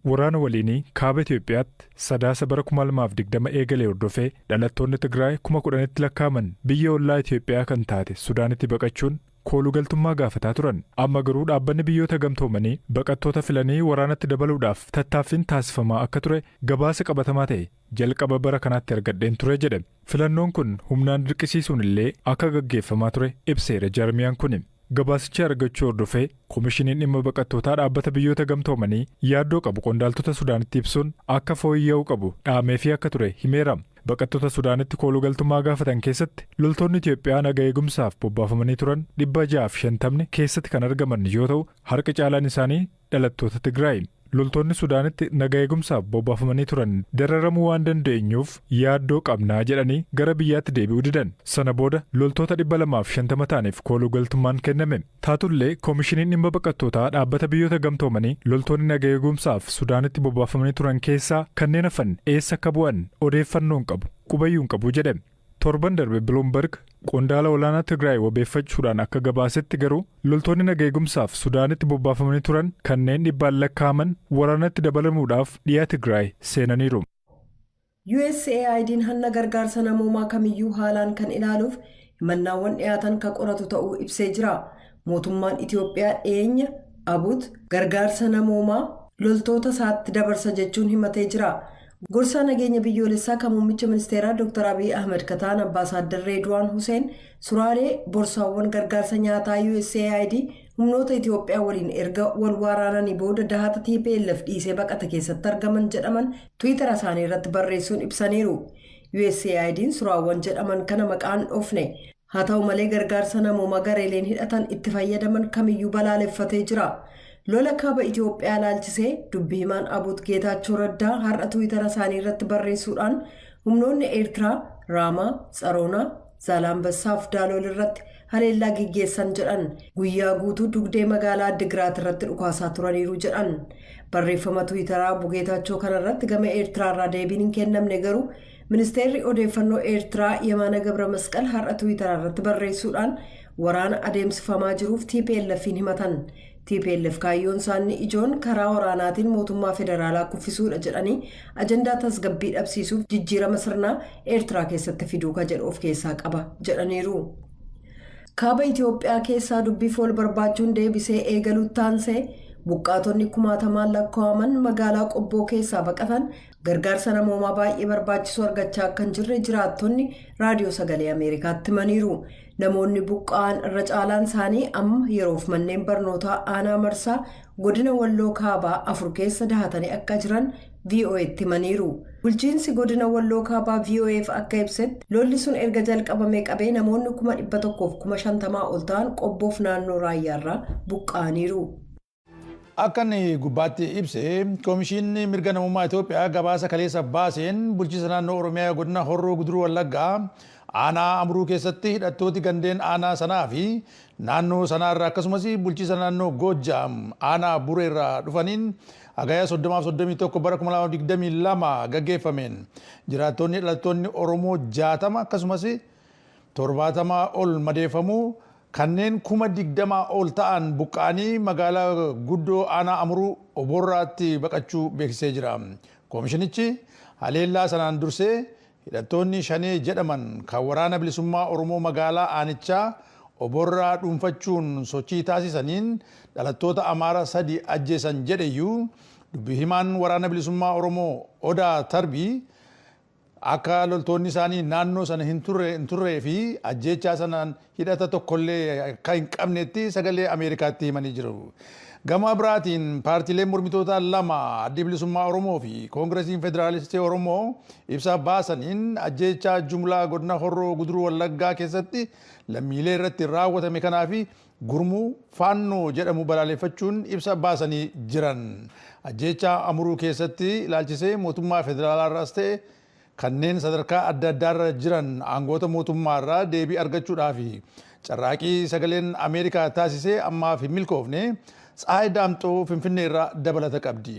Waraana waliinii kaaba Itoophiyaatti sadaasa bara 2020 eegalee hordofee dhalattoonni Tigraay 10,000tti lakkaaman biyya ollaa Itoophiyaa kan taate Sudaanitti baqachuun kooluu galtummaa gaafataa turan. Amma garuu dhaabbanni biyyoota gamtoomanii baqattoota filanii waraanatti dabaluudhaaf tattaaffiin taasifamaa akka ture gabaasa qabatamaa ta'e jalqaba bara kanaatti argadheen ture jedhe. Filannoon kun humnaan dirqisiisuun illee akka gaggeeffamaa ture ibseera Jarmiyaan kun. Gabaasicha argachuu hordofee koomishiniin dhimma baqattootaa dhaabbata biyyoota gamtoomanii yaaddoo qabu qondaaltota Sudaanitti ibsuun akka fooyya'uu qabu dhaameefii akka ture himeera. Baqattoota Sudaanitti kooluu galtummaa gaafatan keessatti loltoonni Itoophiyaa naga eegumsaaf bobbaafamanii turan 650 keessatti kan argaman yoo ta'u harka caalaan isaanii dhalattoota Tigraay. Loltoonni Sudaanitti naga eegumsaaf bobbaafamanii turan dararamuu waan dandeenyuuf yaaddoo qabnaa jedhanii gara biyyaatti deebi'uu didan. Sana booda loltoota 250 ta'aniif kooluu galtummaan kenname. Taatullee koomishiniin dhimma baqattootaa dhaabbata biyyoota gamtoomanii loltoonni naga eegumsaaf Sudaanitti bobbaafamanii turan keessaa kanneen hafan eessa akka bu'an odeeffannoon qabu qubayyuun qabu jedhe. Torban darbe Bloomberg qondaala olaanaa Tigraay wabeeffachuudhaan akka gabaasetti garuu loltoonni naga eegumsaaf Sudaanitti bobbaafamanii turan kanneen dhibbaan lakkaaman waraanatti dabalamuudhaaf dhiyaa Tigraay seenaniiru. USAID'n hanna gargaarsa namoomaa kamiyyuu haalaan kan ilaaluuf himannaawwan dhiyaatan kan qoratu ta'uu ibsee jira. Mootummaan Itoophiyaa dhiyeenya Abut gargaarsa namoomaa loltoota isaatti dabarsa jechuun himatee jira. Gorsaa nageenya biyyoolessaa kan muummicha ministeeraa Dr. Abiy Ahmed kataan Ambaasaadder Reedwaan Hussein suraalee borsaawwan gargaarsa nyaataa USAID humnoota Itoophiyaa waliin erga wal waraananii booda dahata TPLF dhiisee baqata keessatti argaman jedhaman Twitter isaanii irratti barreessuun ibsaniiru. USAID'n suraawwan jedhaman kana maqaan dhoofne. Haa ta'u malee gargaarsa namoomaa gareeleen hidhatan itti fayyadaman kamiyyuu balaaleffatee jira. Lola kaaba Itoophiyaa ilaalchisee dubbii himaan Abut Geetaachoo Raddaa har'a Twitter isaanii irratti barreessuudhaan humnoonni Eertiraa Raamaa, Tsaroonaa, Zaalambassaaf Daalool irratti haleellaa gaggeessan jedhan guyyaa guutuu dugdee magaalaa Addigiraat irratti dhukaasaa turaniiru jedhan. Barreeffama Twitteraa Geetaachoo kanarratti gama Eertiraarraa deebiin hin kennamne garuu ministeerri odeeffannoo Eertiraa Yemaana Gabra Masqal har'a Twitter irratti barreessuudhaan waraana adeemsifamaa jiruuf TPLF'n himatan. TPLF kaayyoon isaanii ijoon karaa waraanaatiin mootummaa federaalaa kuffisuudha jedhanii ajandaa tasgabbii dhabsiisuuf jijjiirama sirnaa Eertiraa keessatti fiduu ka jedhu of keessaa qaba jedhaniiru. Kaaba Itoophiyaa keessaa dubbiif wal barbaachuun deebisee eegaluutti taansee buqqaatonni 10,000 lakkaa'aman magaalaa Qobboo keessaa baqatan gargaarsa namoomaa baay'ee barbaachisu argachaa akka hin jirre jiraattonni raadiyoo sagalee Ameerikaatti himaniiru. Namoonni buqqa'an irra caalaan isaanii amma yeroof manneen barnootaa aanaa marsaa godina Walloo kaabaa 4 keessa dahatanii akka jiran VOA'tti himaniiru. Bulchiinsi godina Walloo kaabaa VOA'f akka ibsetti lolli sun erga jalqabamee qabee namoonni 150,000 ol ta'an Qobboof naannoo Raayyaarraa buqqa'aniiru. Akkan gubbaatti ibse Koomishinni Mirga Namummaa Itoophiyaa gabaasa kaleessa baaseen bulchiinsa naannoo Oromiyaa godina Horroo Guduruu Wallaggaa aanaa Amruu keessatti hidhattooti gandeen aanaa sanaa fi naannoo sanaarraa akkasumas bulchiinsa naannoo Goojjaam aanaa Bureerraa dhufaniin hagaya 30-31 bara 2022 gaggeeffameen jiraattonni dhalattoonni Oromoo 60 akkasumas 70 ol madeeffamuu kanneen 20,000 ol ta'an buqqa'anii magaalaa guddoo aanaa Amruu Oborraatti baqachuu beeksisee jira. Koomishinichi haleellaa sanaan dursee hidhattoonni shanee jedhaman kan waraana bilisummaa Oromoo magaalaa aanichaa Oborraa dhuunfachuun sochii taasisaniin dhalattoota Amaaraa 3 ajjeesan jedheyyuu dubbii himaan waraana bilisummaa Oromoo Odaa Tarbii akka loltoonni isaanii naannoo sana hin turree fi ajjeechaa sanaan hidhata tokkollee akka hin qabnetti sagalee Ameerikaatti himanii jiru. Gama biraatiin paartiileen mormitootaa lama addi bilisummaa Oromoo fi Koongiresiin Federaalistii Oromoo ibsa baasaniin ajjeechaa jumlaa godina Horroo Guduruu Wallaggaa keessatti lammiilee irratti raawwatame kanaa fi gurmuu faannoo jedhamu balaaleffachuun ibsa baasanii jiran. Ajjeechaa Amruu keessatti ilaalchisee mootummaa federaalaarraas ta'e kanneen sadarkaa adda addaarra jiran aangoota mootummaarraa deebii argachuudhaaf carraaqii sagaleen Ameerikaa taasisee ammaaf hin milkoofne Tsaayii Daamxoo Finfinneerraa dabalata qabdi.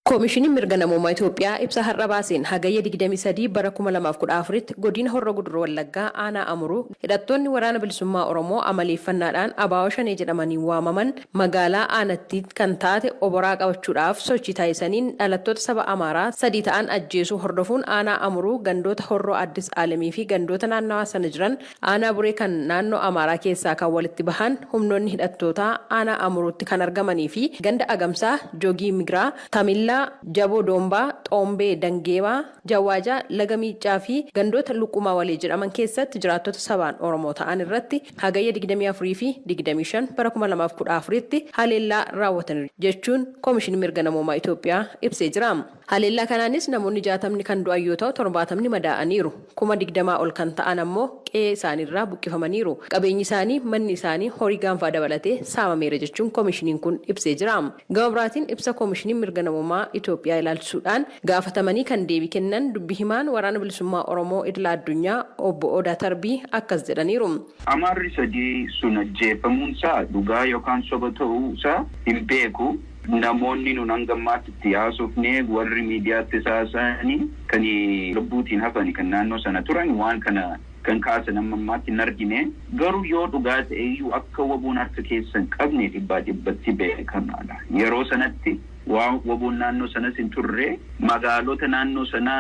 Koomishiniin mirga namummaa Itoophiyaa ibsa har'a baaseen hagayya 23 bara 2014tti godina Horroo Guduruu Wallaggaa aanaa Amuruu hidhattoonni waraana bilisummaa Oromoo amaleeffannaadhaan abaa'oo shanee jedhamanii waamaman magaalaa aanatti kan taate oboraa qabachuudhaaf sochii taasisaniin dhalattoota saba Amaaraa 3 ta'an ajjeesuu hordofuun aanaa Amuruu gandoota Horroo Addis Aalamii fi gandoota naannawaa sana jiran aanaa Buree kan naannoo Amaaraa keessaa kan walitti bahan humnoonni hidhattootaa aanaa Amuruutti kan argamanii fi ganda Agamsaa Joogii Migiraa Tamillaa Jaboo Doombaa Xoombee Dangeebaa Jawaajaa Laga Miicaa fi gandoota Luqumaa Walee jedhaman keessatti jiraattota sabaan Oromoo ta'an irratti hagayya 24 fi 25 bara 2014tti haleellaa raawwatan jechuun Koomishinii mirga namummaa Itoophiyaa ibsee jira. Haleellaa kanaanis namoonni 60 kan du'an yoo ta'u 70 madaa'aniiru. 20 ol kan ta'an ammoo qe'ee isaaniirraa buqqifamaniiru. Qabeenyi isaanii manni isaanii horii gaanfaa dabalatee saamameera jechuun koomishiniin kun ibsee jira. Gama biraatiin ibsa Koomishinii mirga namummaa Itoophiyaa ilaalchisuudhaan gaafatamanii kan deebii kennan dubbi himaan waraana bilisummaa Oromoo idila addunyaa obbo Odaa Tarbii akkas jedhaniiru. Amaarri sadii sun ajjeefamuunsaa dhugaa yookaan soba ta'uusaa hin beeku. Namoonni nun hangammaatti itti haasofnee warri miidiyaatti saasanii kan lubbuutiin hafani kan naannoo sana turan waan kana kan kaasan ammammaatti hin argine garuu yoo dhugaa ta'eyyuu akka waboon harka keessan qabne dhibbatti beekamaadha. Yeroo sanatti waan waboon naannoo sanas hin turre magaalota naannoo sana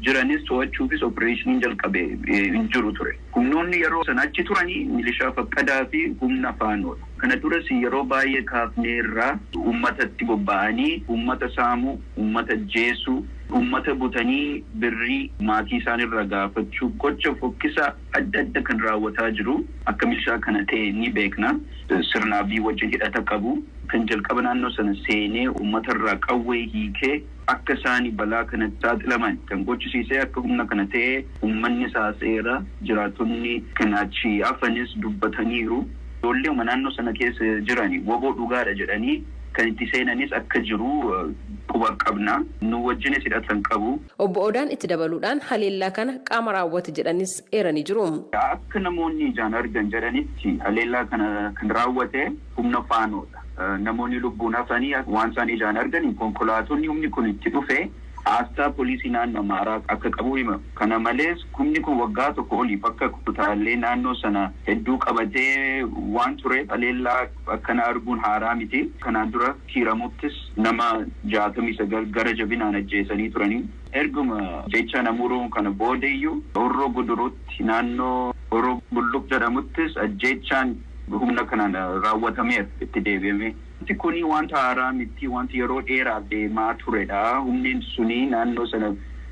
jiranis to'achuufis opereeshiniin jalqabe hin jiru ture. Humnoonni yeroo sana achi turanii milishaa faqqadaa fi humna faanoodha. Kana duras yeroo baay'ee kaafneerraa uummatatti bobba'anii uummata saamuu, uummata jeesuu, uummata butanii birrii maatii isaanirra gaafachuu gocha fokkisaa adda adda kan raawwataa jiru akka milishaa kana ta'e ni beekna. Sirnaabii wajjin hidhata qabu kan jalqaba naannoo sana seenee uummatarraa qawwee hiikee akka isaanii balaa kanatti saaxilaman kan gochisiisee akka humna kana ta'e uummanni saaseera jiraattonni kan achi hafanis dubbataniiru. Ijoollee naannoo sana keessa jiranii waboo dhugaadha jedhanii kan itti seenanis akka jiru quba qabna. Nu wajjinis hidhatan qabu. Obbo Odaan itti dabaluudhaan haleellaa kana qaama raawwate jedhanis eeranii jiru. Akka namoonni ijaan argan jedhanitti haleellaa kana kan raawwate humna faanoodha. Namoonni lubbuun hafanii waan isaan ijaan argan konkolaatonni humni kun itti dhufe Aasxaa poolisii naannoo Amaaraa akka qabu hima. Kana malees humni kun waggaa tokko oliif akka kutaalee naannoo sana hedduu qabatee waan ture haleellaa akkana arguun haaraa miti. Kanaan dura kiiramuttis nama 69 gara jabinaan ajjeesanii turanii. Erguma jecha Amuruu kana boodeyyuu Horroo Guduruutti naannoo Horroo Bulluq jedhamuttis ajjechaan humna kanaan raawwatameef itti deebi'ame. Kuni wanta haaraa miti wanti yeroo dheeraaf deemaa turedha. Humni suni naannoo sana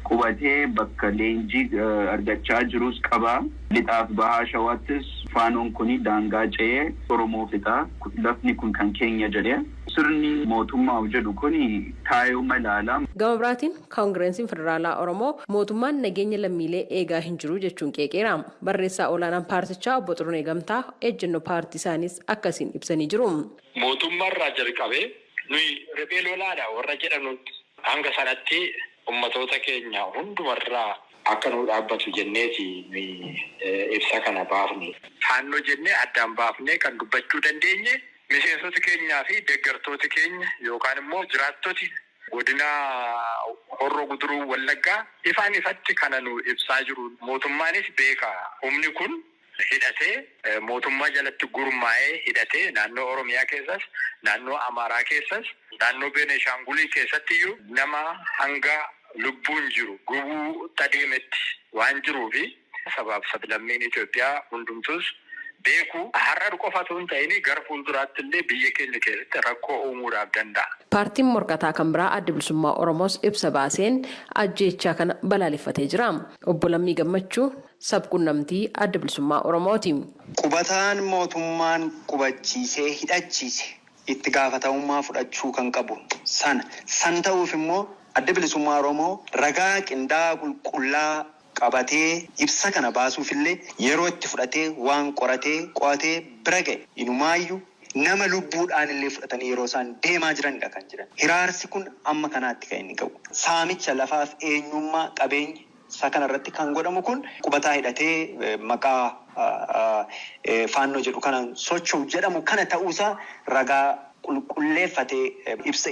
qubatee bakka leenjii argachaa jirus qaba. Lixaaf bahaa shawaattis faanoon kuni daangaa ce'ee Oromoo fixa. Lafni kun kan keenya jedhee sirni mootummaa jedhu kuni taayoo malaala. Gama biraatiin Koongireensiin Federaalaa Oromoo mootummaan nageenya lammiilee eegaa hin jiru jechuun qeeqeera. Barreessaa olaanaan paartichaa obbo Xurunee Gamtaa ejjennoo paartii isaaniis akkasiin ibsanii jiru. Mootummaarraa jalqabee nuyi riphee lolaadha warra jedhanutti hanga sanatti ummatoota keenya hundumarraa akka nu dhaabbatu jenneeti ibsa kana baafne. Faannoo jennee addaan baafnee kan dubbachuu dandeenye miseensota keenyaa fi deeggartoota keenya yookaan immoo jiraattoti godina Horroo Guduruu Wallaggaa ifaan ifatti kana nu ibsaa jiru. Mootummaanis beeka humni kun hidhatee mootummaa jalatti gurmaa'ee hidhatee naannoo Oromiyaa keessas naannoo Amaaraa keessas naannoo Beneeshaangulii keessatti iyyuu nama hanga lubbuun jiru gubuu tadeemetti waan jiruufi sabaaf sablammiin Itoophiyaa hundumtus beeku har'a qofatu hin ta'in gara fuulduraatti illee biyya keenya keessatti rakkoo uumuudhaaf danda'a. Paartiin morkataa kan biraa Adda Bilisummaa Oromoos ibsa baaseen ajjeechaa kana balaaleffatee jira. Obbo Lammii Gammachuu sabquunnamtii Adda Bilisummaa Oromooti. Qubataan mootummaan qubachiisee hidhachiise itti gaafatamummaa fudhachuu kan qabu san ta'uuf immoo Adda Bilisummaa Oromoo ragaa qindaa'aa qulqullaa qabatee ibsa kana baasuufillee yeroo itti fudhatee waan qoratee qo'atee bira ga'e inumaayyuu nama lubbuudhaan illee fudhatanii yeroo isaan deemaa jiranidha kan jiran. Hiraarsi kun amma kanaatti kan inni qabu. Saamicha lafaaf eenyummaa qabeenya isa kanarratti kan godhamu kun qubataa hidhatee maqaa faannoo jedhu kanaan socho'u jedhamu kana ta'uusaa ragaa qulqulleeffatee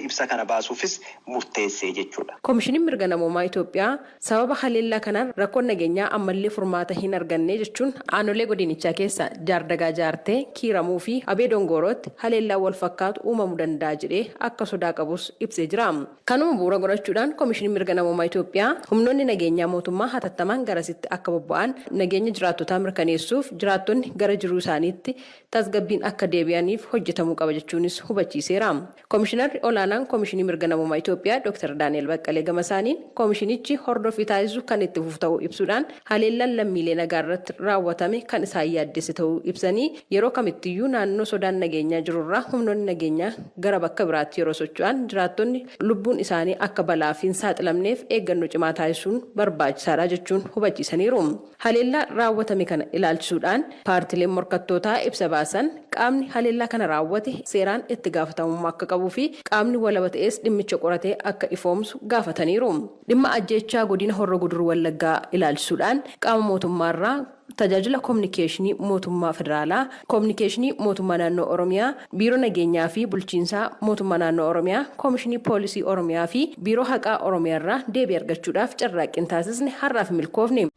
ibsa kana baasuufis murteessee jechuudha. Koomishiniin mirga namoomaa Itoophiyaa sababa haleellaa kanaan rakkoon nageenyaa ammallee furmaata hin arganne jechuun aanolee godinichaa keessa jaardagaa jaartee kiiramuu fi abee dongorootti haleellaa wal fakkaatu uumamuu danda'a jedhee akka sodaa qabus ibsee jira. Kanuma bu'uura godhachuudhaan koomishiniin mirga namoomaa Itoophiyaa humnoonni nageenyaa mootummaa hatattamaan garasitti akka bobba'an nageenya jiraattotaa mirkaneessuuf jiraattonni gara jiruu isaaniitti tasgabbiin akka deebi'aniif hojjetamuu qaba jechuunis hubachiiseera. Koomishinarri olaanaan koomishinii mirga namoomaa Itoophiyaa Dr. Daani'el Baqqalee Gamasaaniin koomishinichi hordofii taasisu kan itti fufu ta'uu ibsuudhaan haleellaan lammiilee nagaa irratti raawwatame kan isaan yaaddesse ta'uu ibsanii yeroo kamittiyyuu naannoo sodaan nageenyaa jirurraa humnoonni nageenyaa gara bakka biraatti yeroo socho'an jiraattonni lubbuun isaanii akka balaaf hin saaxilamneef eeggannoo cimaa taasisuun barbaachisaadha jechuun hubachiisaniiru. Haleellaa raawwatame kana ilaalchisuudhaan paartileen morkattootaa ibsa baasan qaamni haleellaa kana raawwate seeraan itti gaafatamummaa akka qabuu fi qaamni walaba ta'es dhimmicha qoratee akka ifoomsu gaafataniiru. Dhimma ajjeechaa godina Horroo Guduruu Wallaggaa ilaalchisuudhaan qaama mootummaarraa tajaajila koominikeeshinii mootummaa federaalaa, koominikeeshinii mootummaa naannoo Oromiyaa, biiroo nageenyaa fi bulchiinsaa mootummaa naannoo Oromiyaa, koomishinii poolisii Oromiyaa fi biiroo haqaa Oromiyaarraa deebii argachuudhaaf carraaqqii taasisne har'aaf milkoofne.